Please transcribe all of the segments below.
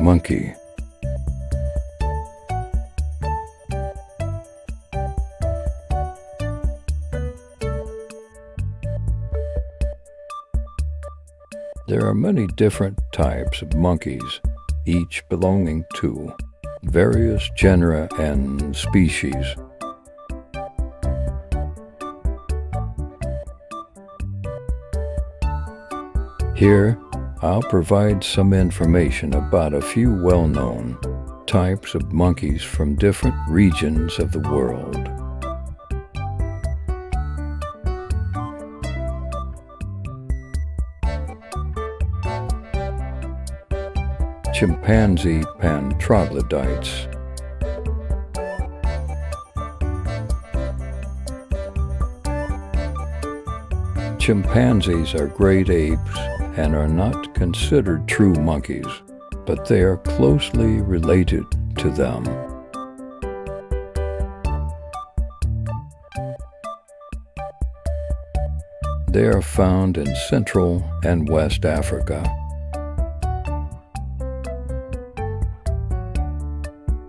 monkey. There are many different types of monkeys, each belonging to various genera and species. Here, I'll provide some information about a few well-known types of monkeys from different regions of the world. Chimpanzee pan-troglodytes. Chimpanzees are great apes and are not considered true monkeys, but they are closely related to them. They are found in Central and West Africa.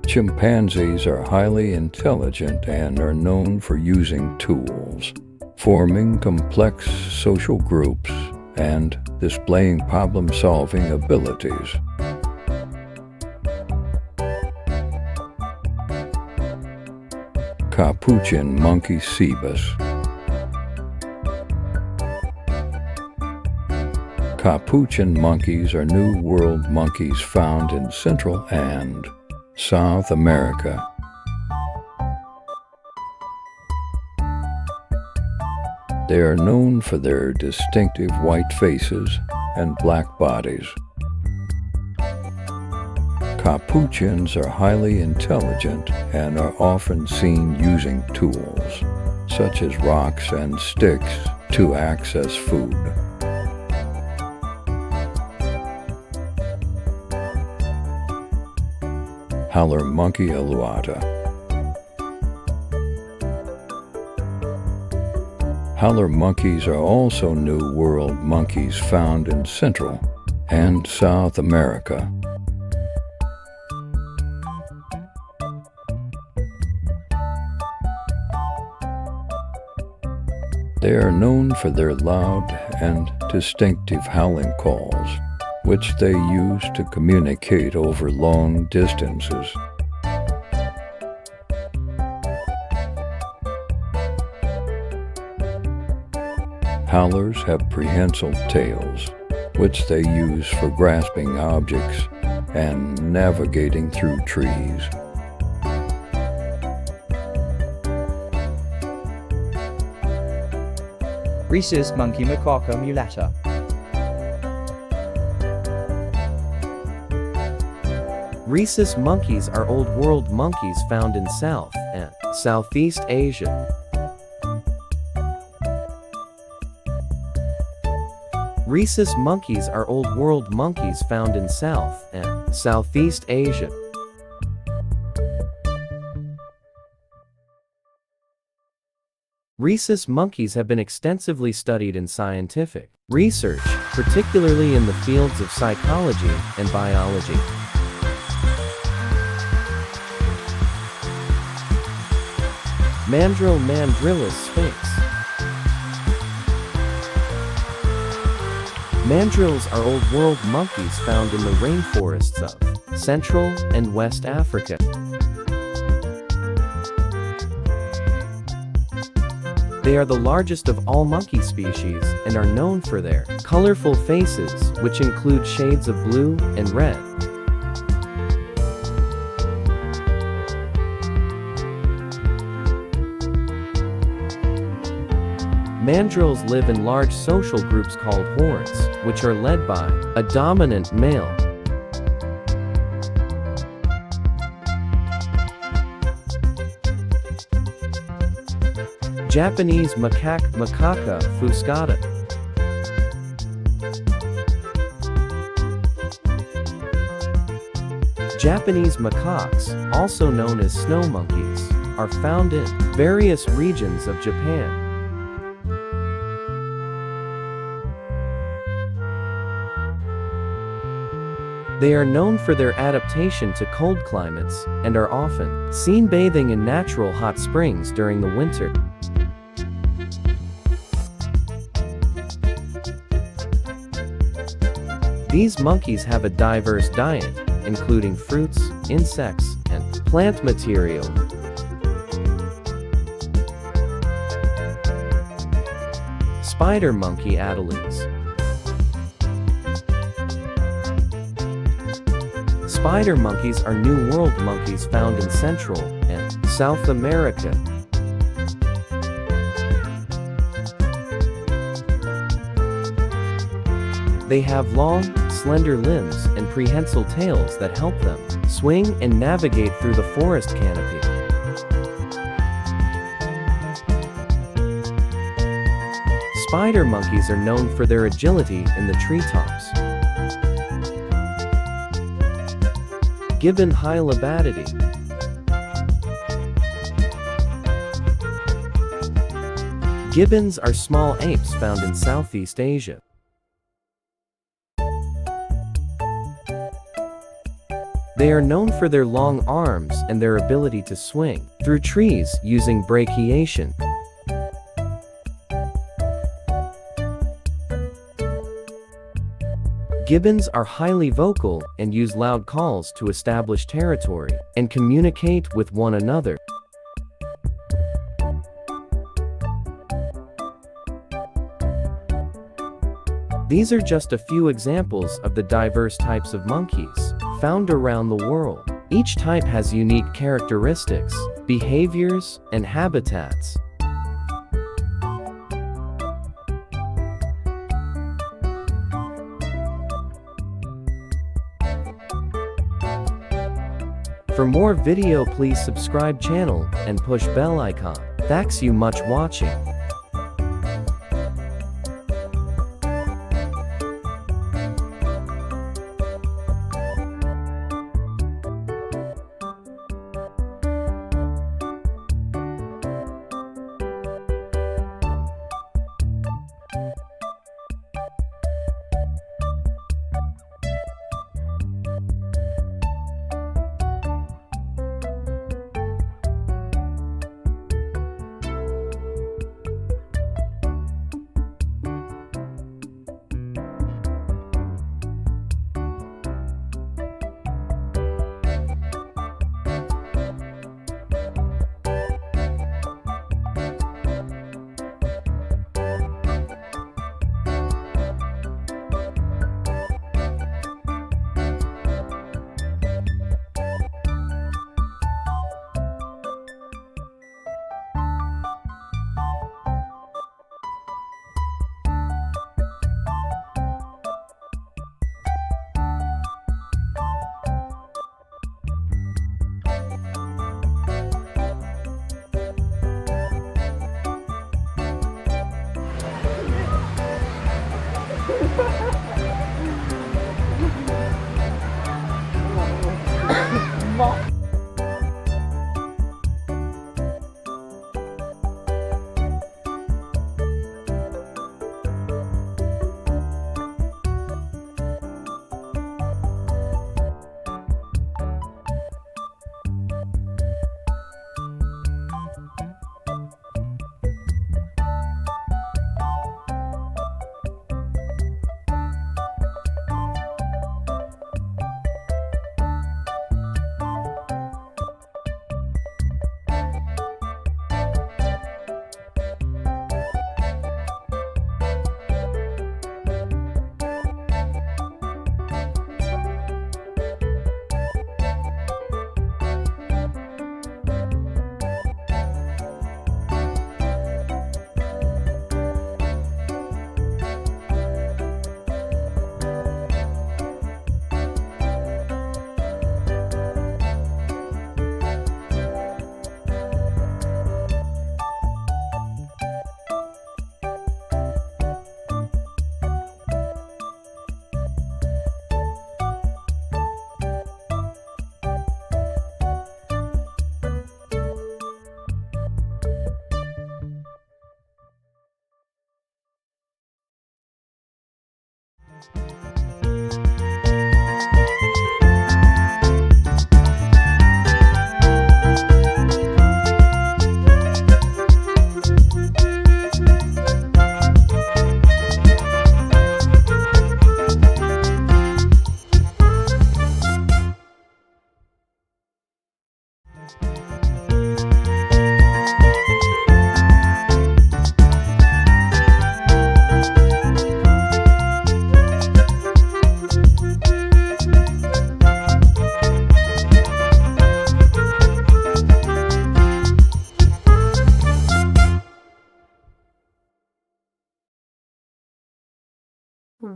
Chimpanzees are highly intelligent and are known for using tools, forming complex social groups, and displaying problem-solving abilities. Capuchin monkey cebus. Capuchin monkeys are New World monkeys found in Central and South America. They are known for their distinctive white faces and black bodies. Capuchins are highly intelligent and are often seen using tools, such as rocks and sticks, to access food. Howler monkey alouata. Howler monkeys are also New World monkeys found in Central and South America. They are known for their loud and distinctive howling calls, which they use to communicate over long distances. Howlers have prehensile tails, which they use for grasping objects and navigating through trees. Rhesus monkey macaca mulata. Rhesus monkeys are Old World monkeys found in South and Southeast Asia. Rhesus monkeys are Old World monkeys found in South and Southeast Asia. Rhesus monkeys have been extensively studied in scientific research, particularly in the fields of psychology and biology. Mandrill mandrillus sphinx. Mandrills are Old World monkeys found in the rainforests of Central and West Africa. They are the largest of all monkey species and are known for their colorful faces, which include shades of blue and red. Mandrills live in large social groups called hordes, which are led by a dominant male. Japanese macaque Macaca fuscata. Japanese macaques, also known as snow monkeys, are found in various regions of Japan. They are known for their adaptation to cold climates and are often seen bathing in natural hot springs during the winter. These monkeys have a diverse diet, including fruits, insects, and plant material. Spider monkey adults. Spider monkeys are New World monkeys found in Central and South America. They have long, slender limbs and prehensile tails that help them swing and navigate through the forest canopy. Spider monkeys are known for their agility in the treetops. Gibbon hylobatidae. Gibbons are small apes found in Southeast Asia. They are known for their long arms and their ability to swing through trees using brachiation. Gibbons are highly vocal and use loud calls to establish territory and communicate with one another. These are just a few examples of the diverse types of monkeys found around the world. Each type has unique characteristics, behaviors, and habitats. For more video, please subscribe channel and push bell icon. Thanks you much watching.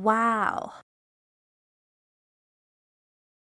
Wow.